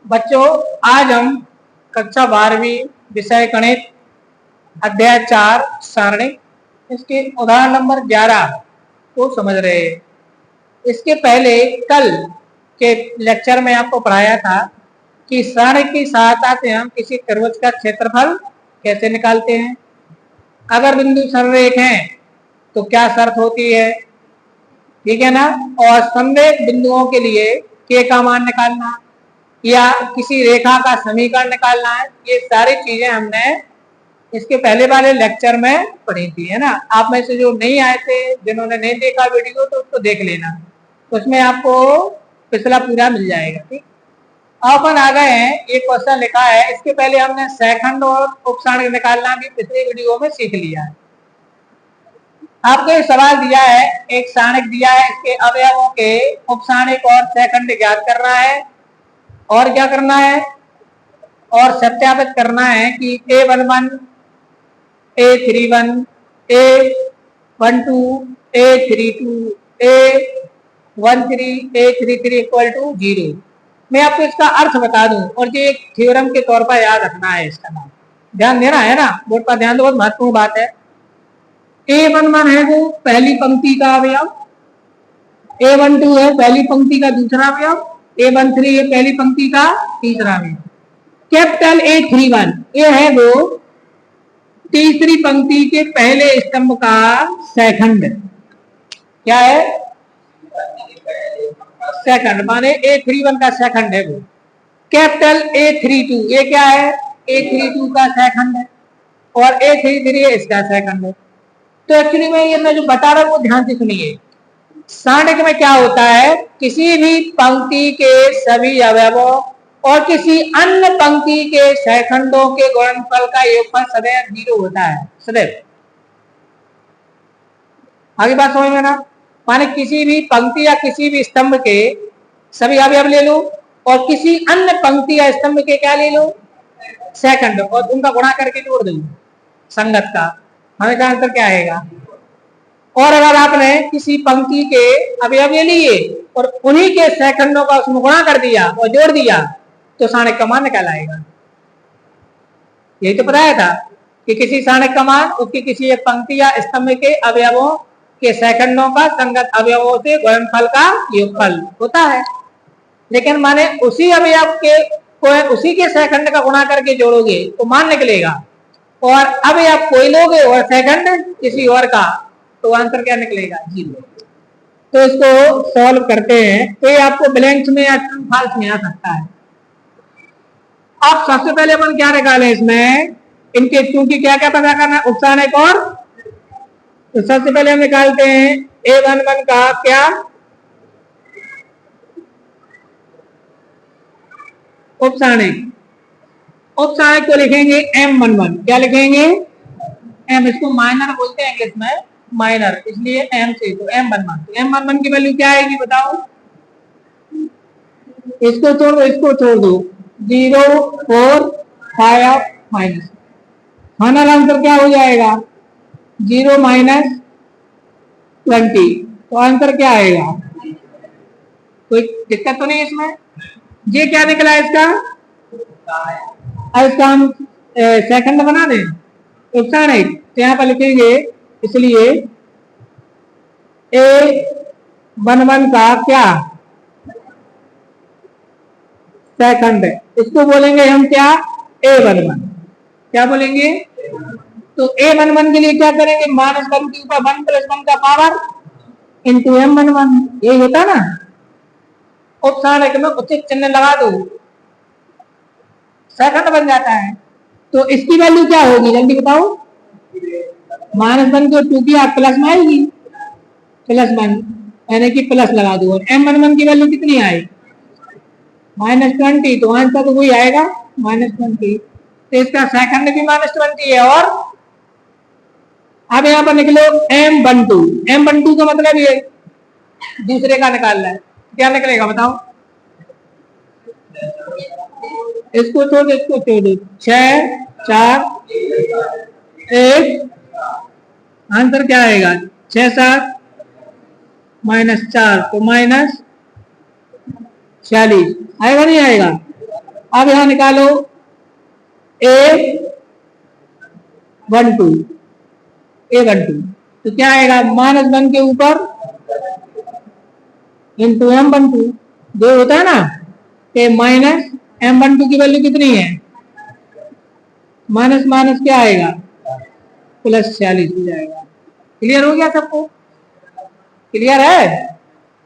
बच्चों, आज हम कक्षा 12वीं विषय गणित अध्याय 4 सारणी इसके उदाहरण नंबर 11 को समझ रहे हैं। इसके पहले कल के लेक्चर में आपको पढ़ाया था कि सारणी की सहायता से हम किसी त्रिभुज का क्षेत्रफल कैसे निकालते हैं। अगर बिंदु सररेख है तो क्या शर्त होती है, ठीक है ना। और समरेख बिंदुओं के लिए के का मान निकालना या किसी रेखा का समीकरण निकालना है, ये सारी चीजें हमने इसके पहले वाले लेक्चर में पढ़ी थी, है ना। आप में से जो नहीं आए थे, जिन्होंने नहीं देखा वीडियो, तो उसको देख लेना, उसमें आपको पिछला पूरा मिल जाएगा। ठीक, अपन आ गए हैं, एक क्वेश्चन लिखा है। इसके पहले हमने सेकंड और उपसारणिक निकालना भी पिछले वीडियो में सीख लिया है। आपको एक सवाल दिया है, एक सारणिक दिया है, इसके अवयवों के उपसारणिक और सेकंड ज्ञात करना है और क्या करना है, और सत्यापित करना है कि A11, A31, A12, A32, A13, A33 equal to 0। मैं आपको इसका अर्थ बता दूं, और ये एक थ्योरम के तौर पर याद रखना है, इसका नाम ध्यान देना है ना, बोर्ड पर ध्यान दो, बहुत महत्वपूर्ण बात है। A11 है वो पहली पंक्ति का अवयव, A12 है पहली पंक्ति का दूसरा अवयव, A13 है पहली पंक्ति का तीसरा अवयव। कैपिटल A31 ये है वो तीसरी पंक्ति के पहले स्तंभ का सेकंड। क्या है? सेकंड, माने A31 का सेकंड है वो। कैपिटल A32 ये क्या है? A32 का सेकंड है, और A33 इसका सेकंड है। तो एक्चुअली में ये मैं जो बता रहा हूं वो ध्यान से सुनिए। सारणिक में क्या होता है, किसी भी पंक्ति के सभी अवयवों और किसी अन्य पंक्ति के सेकंडों के गुणनफल का योगफल सदैव 0 होता है, सदैव। आगे बात समझ में ना, माने किसी भी पंक्ति या किसी भी स्तंभ के सभी अवयव ले लो और किसी अन्य पंक्ति या स्तंभ के क्या ले लो, सेकंड, और उनका गुणा करके जोड़ दो संगत का, हमेशा आंसर क्या आएगा। और अगर आपने किसी पंक्ति के अवयव ले लिए और उन्हीं के सेकंडों का उसमें गुणा कर दिया और जोड़ दिया, तो सारणिक का मान निकल आएगा। यही तो बताया था कि किसी सारणिक का मान उसकी किसी एक पंक्ति या स्तंभ के अवयवों के सेकंडों का संगत अवयवों से गुणनफल का योगफल होता है। लेकिन माने उसी अवयव के को उसी के सेकंड का गुणा करके जोड़ोगे तो मान निकलेगा, और अवयव कोई लोगे और सेकंड किसी और का, तो आंसर क्या निकलेगा, 0। तो इसको सॉल्व करते हैं, तो ये आपको ब्लैंक्स में या फॉल्स में आ सकता है। अब सबसे पहले अपन क्या निकालें इसमें, इनके क्योंकि क्या क्या पता करना है, उपसारणिक और, तो सबसे पहले हम निकालते हैं A11 का क्या, उपसारणिक। उपसारणिक को लिखेंगे M11, क्या लिखेंगे, M, इसको माइनर बोलते हैं इंग्लिश में, माइनर, इसलिए M से, तो M11। तो M11 की वैल्यू क्या आएगी बताओ, इसको छोड़ दो, इसको छोड़ दो, 0, 4, 5 माइनस, फाइनल आंसर क्या हो जाएगा, 0 माइनस 20। तो आंसर क्या आएगा, कोई दिक्कत तो नहीं इसमें। ये क्या निकला इसका, इसका हम सेकंड बना दें उपसारणिक, तो यहाँ पर लिखेंगे, इसलिए A11 का क्या, सेकंड, इसको बोलेंगे हम क्या, A11, क्या बोलेंगे। तो A11 के लिए क्या करेंगे, -1 के ऊपर 1 + 1 का पावर इंटू M11, यही होता ना। उपसारणिक में उचित चिन्ह लगा दो, सेकंड बन जाता है। तो इसकी वैल्यू क्या होगी जल्दी बताओ, -1 को 2 की आप प्लस में आएगी, +1, यानी कि प्लस लगा दो, और M11 की वैल्यू कितनी आएगी, -20। तो आंसर तो वही आएगा, -20। तो इसका सेकंड भी -20 है। और अब यहाँ पर निकलो M12, M12 का मतलब ये दूसरे का निकालना है, क्या निकलेगा बताओ, इसको छोड़ दो, इसको छोड़ दो, 6, 4, 1, आंसर क्या आएगा, 6, 7 -4, तो -40 आएगा, नहीं आएगा। अब यहां निकालो A12 A12 तो क्या आएगा -1 के ऊपर इंटू M12 जो होता है ना कि माइनस M12 की वैल्यू कितनी है माइनस माइनस क्या आएगा +46 हो जाएगा। क्लियर हो गया सबको? क्लियर है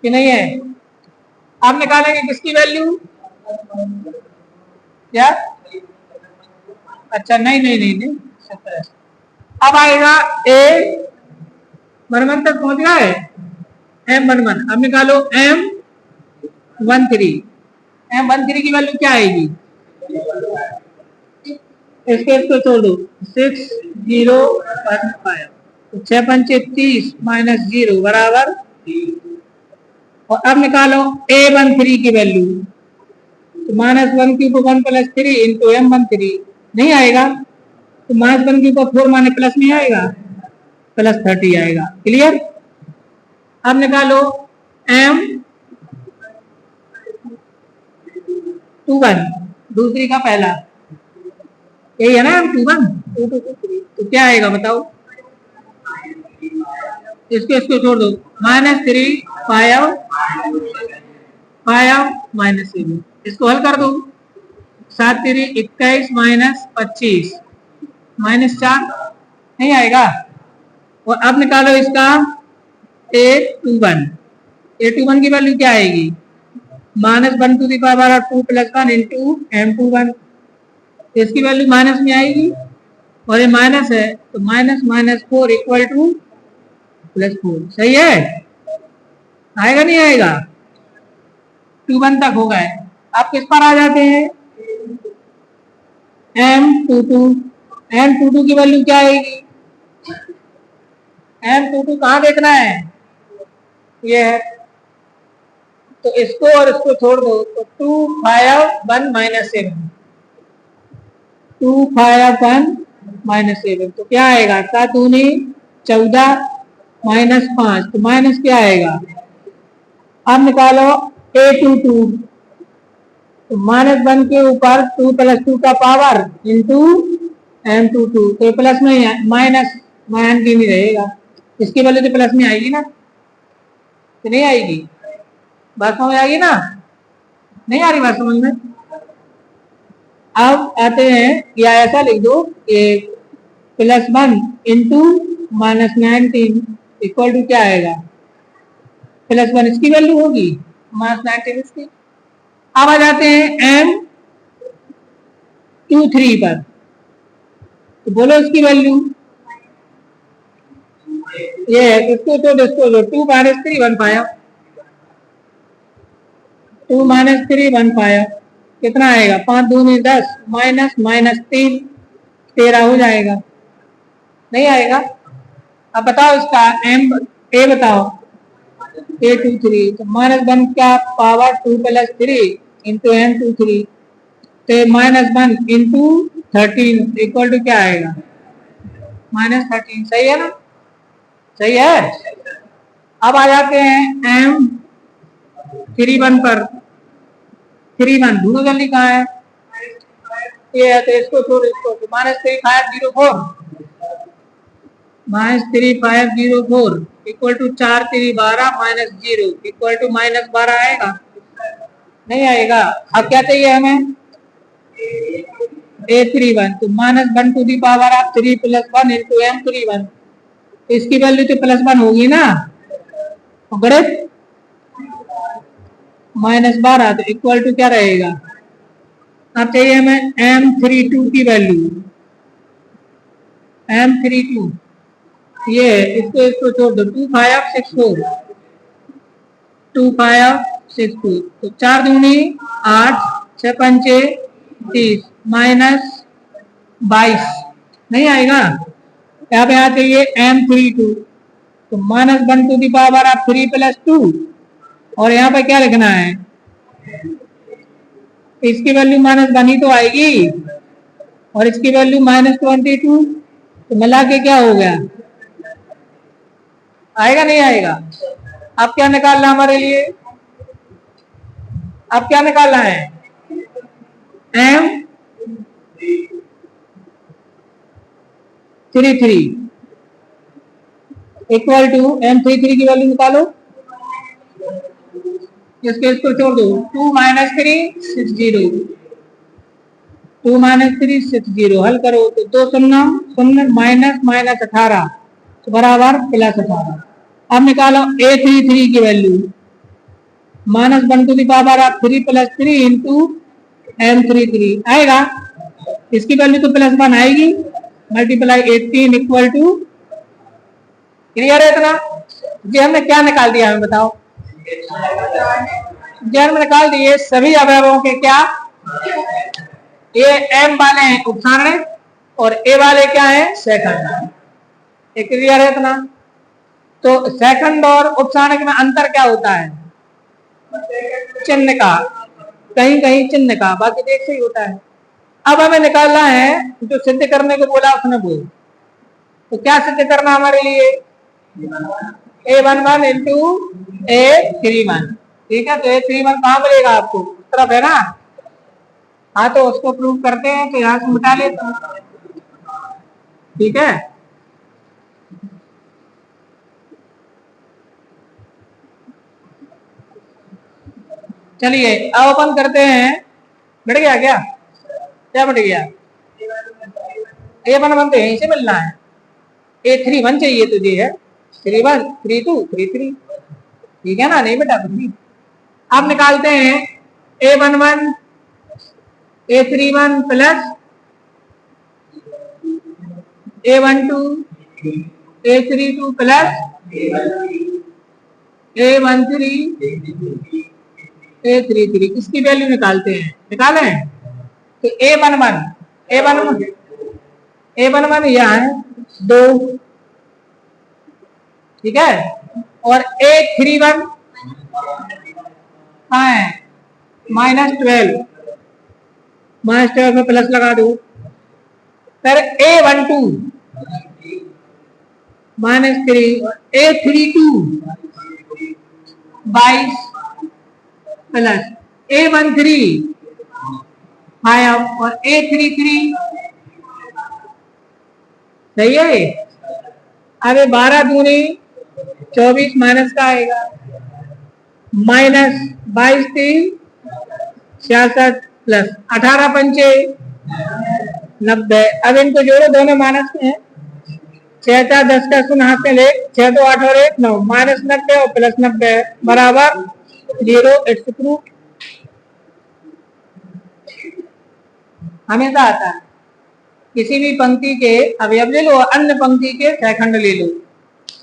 कि नहीं है? आप निकालेंगे किसकी वैल्यू क्या अच्छा नहीं नहीं नहीं नहीं 70। अब आएगा A11 तक पहुंच गया है M11 अब निकालो M13 की वैल्यू क्या आएगी इसको छोड़ दो 6015 तो 6×5 - 0 बराबर और अब निकालो A13 की वैल्यू तो -1 की ऊपर 1 + 3 इंटू M13 नहीं आएगा तो -1 की ऊपर 4 माने प्लस नहीं आएगा +30 आएगा। क्लियर? अब निकालो M21 दूसरी का पहला यही है ना M21 तो क्या आएगा बताओ इसको छोड़ दो -3 5 -7 इसको हल कर दो 7 3 21 -25 -4 नहीं आएगा और अब निकालो इसका A21 की वैल्यू क्या आएगी -1 to the power 2 + 1 into M21 इसकी वैल्यू माइनस में आएगी और ये माइनस है तो -4 = +4 सही है आएगा नहीं आएगा 21 तक हो गए। आप किस पर आ जाते हैं M22 की वैल्यू क्या आएगी M22 कहाँ देखना है ये है तो इसको और इसको छोड़ दो तो 2 5 1 -7 2 5 1 -7 तो क्या आएगा 7 दूनी 14 -5 तो माइनस क्या आएगा अब निकालो A22 तो -1 के ऊपर 2 + 2 का पावर इंटू M22 तो प्लस में माइनस मान की नहीं रहेगा इसकी वैल्यू तो प्लस में आएगी ना तो नहीं आएगी बात समझ आएगी ना नहीं आ रही बात समझ में। अब आते हैं या ऐसा लिख दो +1 इंटू -19 इक्वल टू क्या आएगा +1 इसकी वैल्यू होगी -19 इसकी। अब आ जाते हैं M23 पर तो बोलो इसकी वैल्यू ये है इसको तो 2 - 3 1 5 2 - 3 1 5 कितना आएगा 5 दूनी 10 -3 13 हो जाएगा नहीं आएगा। अब बताओ इसका A बताओ A23 तो -1 का पावर 2 + 3 इंटू M23 तो -1 इंटू 13 इक्वल टू क्या आएगा -13 सही है ना सही है। अब आ जाते हैं M31 पर 31 ढूंढो जल्दी कहाँ है ये है तो इसको छोड़ इसको तो -3 5 0 4 -3 5 0 4 इक्वल टू 4 3 12 -0 इक्वल टू -12 आएगा नहीं आएगा। अब क्या चाहिए हमें A31 तो -1 टू दी पावर आप 3 + 1 इंटू M31 इसकी वैल्यू तो +1 होगी ना गणित -12 तो इक्वल टू क्या रहेगा। अब चाहिए हमें M32 की वैल्यू M32 ये इसको छोड़ दो 2 5 6 4 2 5 6 4 तो 4 दूनी 8 6 पंचे 30 -22 नहीं आएगा। यहाँ पे आते ये M32 तो -1 टू दी पावर आप 3 + 2 और यहाँ पे क्या लिखना है इसकी वैल्यू -1 ही तो आएगी और इसकी वैल्यू -22 तो मिला के क्या हो गया आएगा नहीं आएगा। अब क्या निकालना हमारे लिए अब क्या निकालना है एम 33 इक्वल टू M33 की वैल्यू निकालो, इसको छोड़ दो, 2 - 3 60, 2 - 3 60, हल करो तो 2 शून्य शून्य -18 तो बराबर +18। अब निकालो A33 की value, -1 to the power of 3 + 3 into M33 आएगा, इसकी वैल्यू तो +1 आएगी, मल्टीप्लाई 18 इक्वल टू, क्लियर है इतना? जी हमने क्या निकाल दिया हमें बताओ? जी हमने निकाल दिए सभी अवयवों के क्या, ये M वाले हैं उपसारणिक और A वाले क्या है सेकंड। ये क्लियर है इतना? तो सेकंड और उपसारणिक में अंतर क्या होता है? चिन्ह का, कहीं कहीं चिन्ह का, बाकी तो एक से ही होता है। अब हमें निकालना है जो सिद्ध करने को बोला उसने वो, तो क्या सिद्ध करना हमारे लिए? A11 इंटू A31, ठीक है? तो A31 कहाँ मिलेगा आपको? उस तरफ है ना? हाँ तो उसको प्रूव करते हैं, तो यहाँ से मिटा लेते हैं, ठीक है? चलिए अब अपन करते हैं, बढ़ गया क्या? क्या बढ़ गया? A11 तो यहीं से मिलना है, A31 चाहिए तुझे है, 31 32 33, ठीक है ना? नहीं बेटा कुछ नहीं। अब निकालते हैं A11 A31 plus A12 A32 plus A13 A33, इसकी वैल्यू निकालते हैं, निकालें? तो A11 यहाँ है 2, ठीक है? और A31 हाँ है -12 में प्लस लगा दो, फिर A12 -3 और A32 22 प्लस A13 5 और A33 सही है। अब 12 दूनी 24 माइनस का आएगा, -22 3 66 प्लस 18 पंचे 90। अब इनको जोड़ो, दोनों माइनस में है, 6 4 10 का शून्य हाथ में ले, 6 2 8 और 1 9, -90 और +90 बराबर 0। It's proof. हमेशा आता है, किसी भी पंक्ति के अवयव ले लो, अन्य पंक्ति के सहखंड ले लो,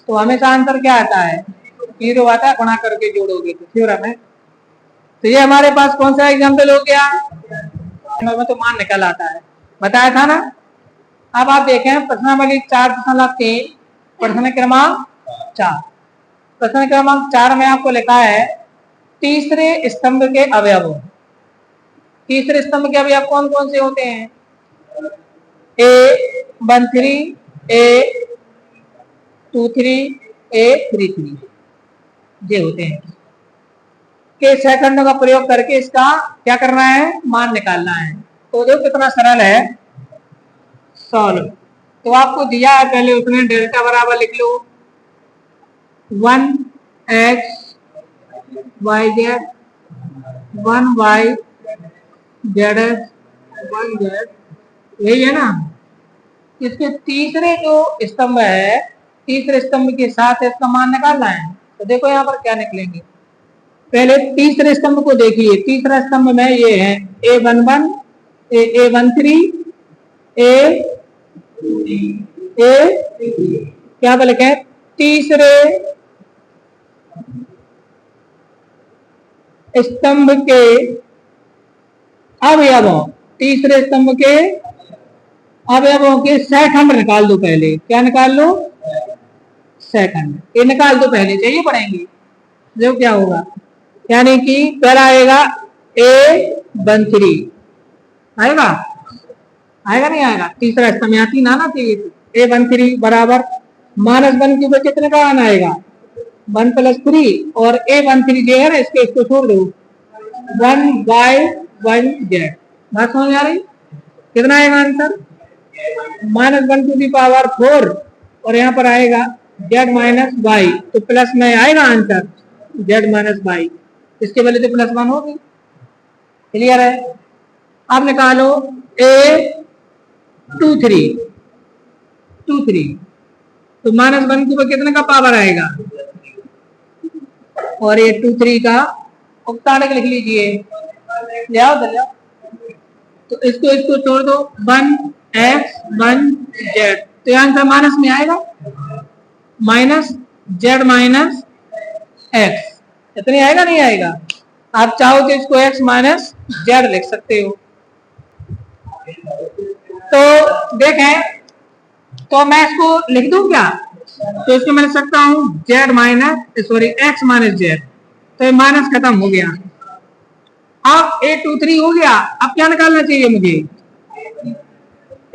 तो हमेशा आंसर क्या आता है? 0 आता है, गुणा करके जोड़ोगे तो थ्योरम है। तो ये हमारे पास कौन सा एग्जाम्पल हो गया? में तो मान निकल आता है, बताया था ना। अब आप देखें प्रश्नावली 4.3 प्रश्न क्रमांक 4, प्रश्न क्रमांक 4 में आपको लिखा है तीसरे स्तंभ के अवयव। तीसरे स्तंभ के अवयव कौन कौन से होते हैं? A13 A23 A33 ये होते हैं। के सेकंडों का प्रयोग करके इसका क्या करना है? मान निकालना है। तो देखो कितना सरल है सॉल्व। तो आपको दिया है, पहले उसमें डेल्टा बराबर लिख लो 1x yz 1y z 1z, यही है ना? इसके तीसरे जो स्तंभ है, तीसरे स्तंभ के साथ इसका मान निकालना है। तो देखो यहाँ पर क्या निकलेंगे, पहले तीसरे स्तंभ को देखिए। तीसरा स्तंभ में ये है A11 A13 A क्या बोले क्या? तीसरे स्तंभ के अवयवों, तीसरे स्तंभ के अवयवों के सहखंड निकाल दो। पहले क्या निकाल लो? सहखंड। ये निकाल दो पहले, चाहिए पढ़ेंगे जो क्या होगा, यानी कि पहला आएगा A13 आएगा, आएगा नहीं आएगा? तीसरा स्तंभ यहाँ 3 आना चाहिए। A13 बराबर -1 के ऊपर कितने का आना आएगा? 1 + 3 और A13 जो है ना, इसको छोड़ दो 1y 1z, बात समझ आ रही? कितना आएगा आंसर? -1⁴ और यहाँ पर आएगा z माइनस वाई, तो प्लस में आएगा आंसर z माइनस वाई, इसके वैल्यू तो +1 होगी। क्लियर है? अब निकालो A23 तो -1 पर कितने का पावर आएगा? और ये 23 का उक्ताड़क लिख लीजिए, ले आओ ले आओ। तो इसको छोड़ दो, 1x 1z, तो आंसर माइनस में आएगा, -z माइनस x, इतने आएगा नहीं आएगा? आप चाहो तो इसको x माइनस z लिख सकते हो। तो देखें, तो मैं इसको लिख दूं क्या? तो इसको मैं लिख सकता हूं z minus x minus z, तो ये माइनस खत्म हो गया। अब A23 हो गया, अब क्या निकालना चाहिए मुझे?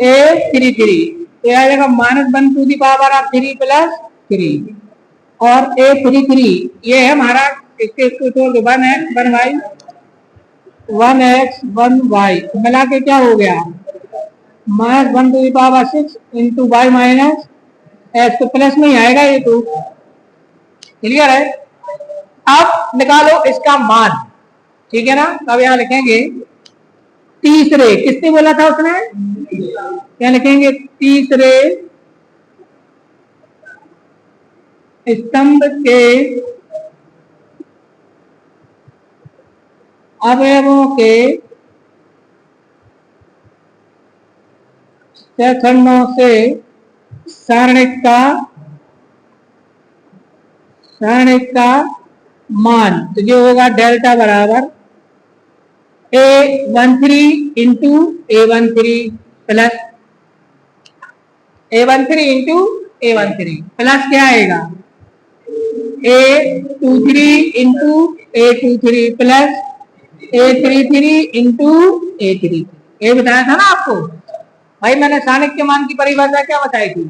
A33, तो आ जाएगा -1�3 + 3 और A33 ये है हमारा, इसको छोड़ दो, 1x 1y मिला के क्या हो गया? -1⁶ इंटू y माइनस x, तो प्लस में ही आएगा ये तो। क्लियर है? अब निकालो इसका मान, ठीक है ना? अब यहां लिखेंगे तीसरे, किसने बोला था उसने? क्या लिखेंगे? तीसरे स्तंभ के अवयवों के खंडों से सारणिक का मान, तो जो होगा डेल्टा बराबर A13 into A13 plus A13 plus क्या आएगा? A23 into A23 plus A33 into A33। ये बताया था ना आपको भाई, मैंने सारणिक के मान की परिभाषा क्या बताई थी?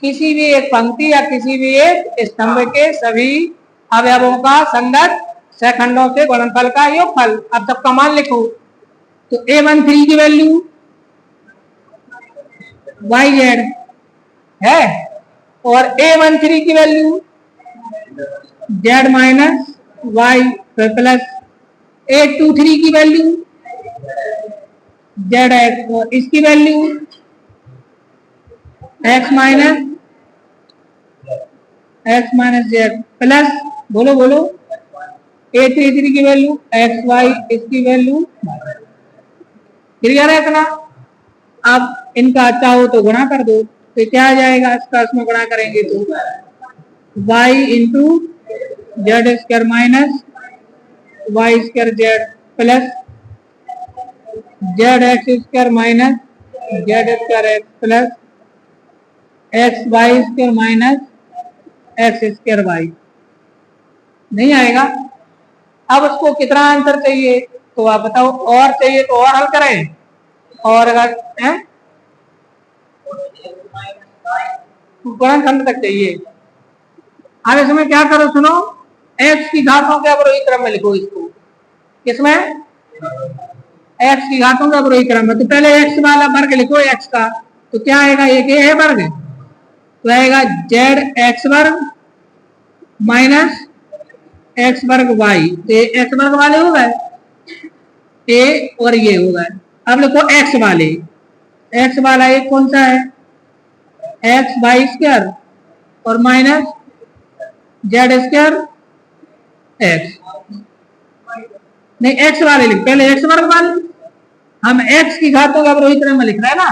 किसी भी एक पंक्ति या किसी भी एक स्तंभ के सभी अवयवों का संगत सखंडों से गुणनफल का योगफल। अब सबका मान लिखो, तो A13 की वैल्यू yz है और A13 की value z minus y plus A23 की वैल्यू zx और इसकी value x minus z plus, बोलो A33 की वैल्यू xy, इसकी वैल्यू। क्लियर है इतना? अब इनका चाहो तो गुणा कर दो, तो क्या आ जाएगा? इसका इसमें गुणा करेंगे तो y into z² minus y² z plus zx² minus z² x plus xy² minus x² y। नहीं आएगा? अब उसको कितना आंसर चाहिए तो आप बताओ, और चाहिए तो और हल करें, और अगर गुणनखंड तक चाहिए। अब इसमें क्या करो, सुनो, x की घातों के अवरोही क्रम में लिखो इसको। किसमें? x की घातों के अवरोही क्रम में। तो पहले x वाला वर्ग लिखो x का, तो क्या आएगा? एक ये है वर्ग, तो आएगा zx वर्ग माइनस x वर्ग y, तो x वर्ग वाले हो गए a और ये हो गए। अब लिखो x वाले, x वाला एक कौन सा है? xy² और माइनस z² x, नहीं x वाले लिख, पहले x वर्ग वाले, हम x की घातों का अवरोही क्रम में लिख रहे हैं ना,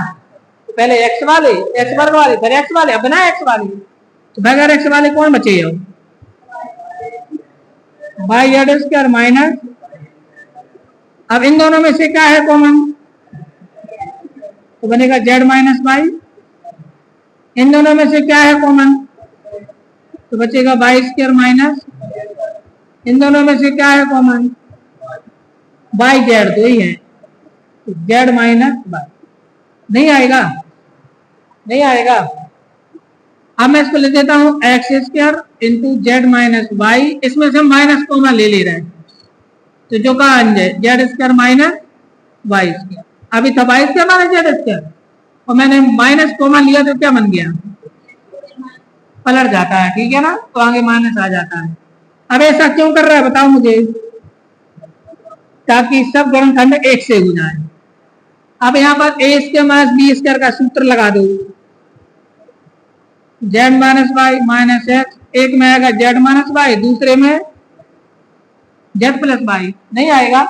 तो पहले x वाले, x वर्ग वाले, फिर x वाले, अब ना x वाले, तो बगैर x वाले कौन बचे? हो y² माइनस, अब इन दोनों में से क्या है कॉमन? तो बनेगा z माइनस y। इन दोनों में से क्या है कॉमन? तो बचेगा y² माइनस, इन दोनों में से क्या है कॉमन? yz, दो ही है, तो z माइनस y। नहीं आएगा? नहीं आएगा। अब मैं इसको लिख देता हूं x² into z minus y, इसमें से माइनस कॉमन ले रहे हैं, तो जो कहा z² माइनस वाई स्क्वायर। अभी था Y square minus Z square और मैंने माइनस कॉमन लिया तो क्या बन गया, पलट जाता है, ठीक है ना, तो आगे माइनस आ जाता है। अब ऐसा क्यों कर रहा है बताओ मुझे, ताकि सब गुणनखंड एक से हो जाए। अब यहाँ पर A square minus B square का सूत्र लगा दो, Z minus Y minus X, एक में आएगा जेड माइनस वाई, दूसरे में जेड प्लस वाई नहीं आएगा,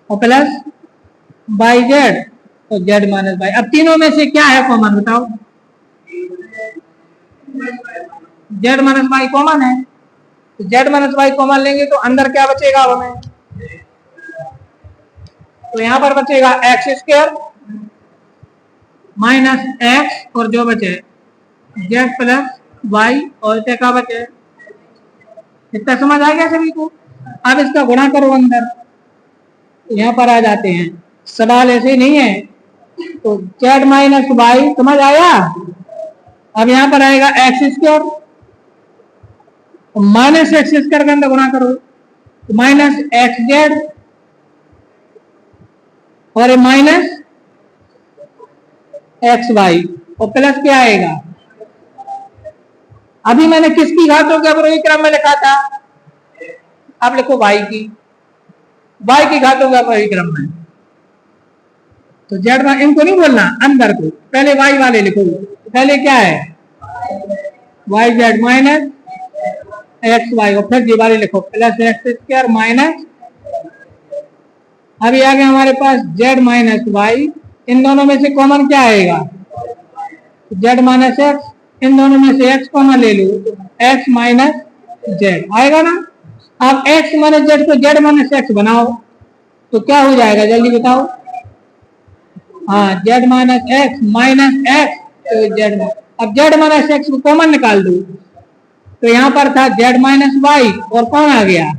और प्लस बाई जेड और जेड माइनस वाई। अब तीनों में से क्या है कॉमन बताओ, जेड माइनस वाई कॉमन है, तो जेड माइनस वाई कॉमन लेंगे तो अंदर क्या बचेगा हमें, तो यहां पर बचेगा एक्स स्क्वायर माइनस एक्स और जो बचे जेड प्लस वाई और क्या बचे, इतना समझ आ गया सभी को। अब इसका गुणा करो अंदर, यहाँ पर आ जाते हैं, सवाल ऐसे नहीं है, तो जेड माइनस वाई समझ आया। अब यहाँ पर आएगा x square minus x square के अंदर गुणा करो, तो माइनस एक्स जेड और माइनस एक्स वाई और प्लस क्या आएगा, अभी मैंने किसकी घातों के अपरोही क्रम में लिखा था, अब लिखो वाई की घातों के अपरोही क्रम में, तो जेड इनको नहीं बोलना अंदर को, पहले वाई वाले लिखो, पहले क्या है Y Z minus X Y और फिर जी वाले लिखो प्लस एक्स स्क्वायर माइनस, अभी आ गया हमारे पास जेड माइनस वाई, इन दोनों में से कॉमन क्या आएगा, जेड माइनस एक्स, इन दोनों में से एक्स कॉमन ले लो, एक्स माइनस जेड आएगा ना। अब एक्स माइनस जेड को जेड माइनस एक्स बनाओ तो क्या हो जाएगा जल्दी बताओ, हाँ जेड माइनस एक्स तो जेड, अब जेड माइनस एक्स को कॉमन निकाल दो, तो यहां पर था जेड माइनस वाई और कौन आ गया,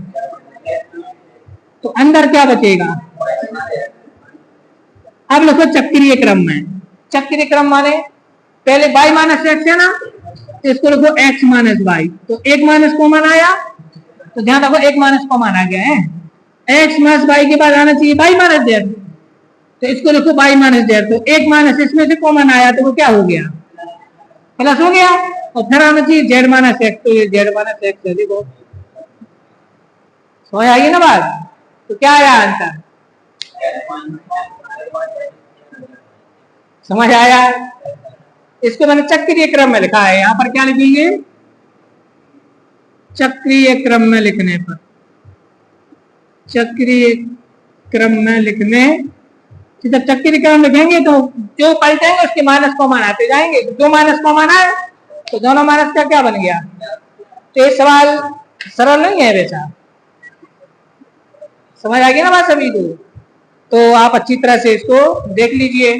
तो अंदर क्या बचेगा, अब लिखो चक्रीय क्रम में, चक्रीय क्रम माने पहले वाई माइनस एक्स है ना, इसको लिखो एक्स माइनस वाई, तो एक माइनस कॉमन आया, तो ध्यान रखो एक माइनस कॉमन आ गया है, एक्स माइनस वाई के बाद आना चाहिए वाई माइनस जेड, तो इसको लिखो वाई माइनस जेड, तो एक माइनस इसमें से कॉमन आया तो वो क्या हो गया, प्लस हो गया, और फिर आना चाहिए जेड माइनस एक्स, तो ये जेड माइनस एक्स है, देखो समझ आइए ना बात, तो क्या आया आंसर, समझ आया। इसको मैंने चक्रीय क्रम में लिखा है, यहां पर क्या लिखेंगे, चक्रीय क्रम में लिखने पर, चक्रीय क्रम में लिखने, जब चक्रीय क्रम लिखेंगे तो जो पलटेंगे उसके माइनस कॉमन आते जाएंगे, जो माइनस कॉमन आए तो दोनों माइनस का क्या बन गया, तो ये सवाल सरल नहीं है वैसा, समझ आ गया ना बात सभी को, तो आप अच्छी तरह से इसको देख लीजिए।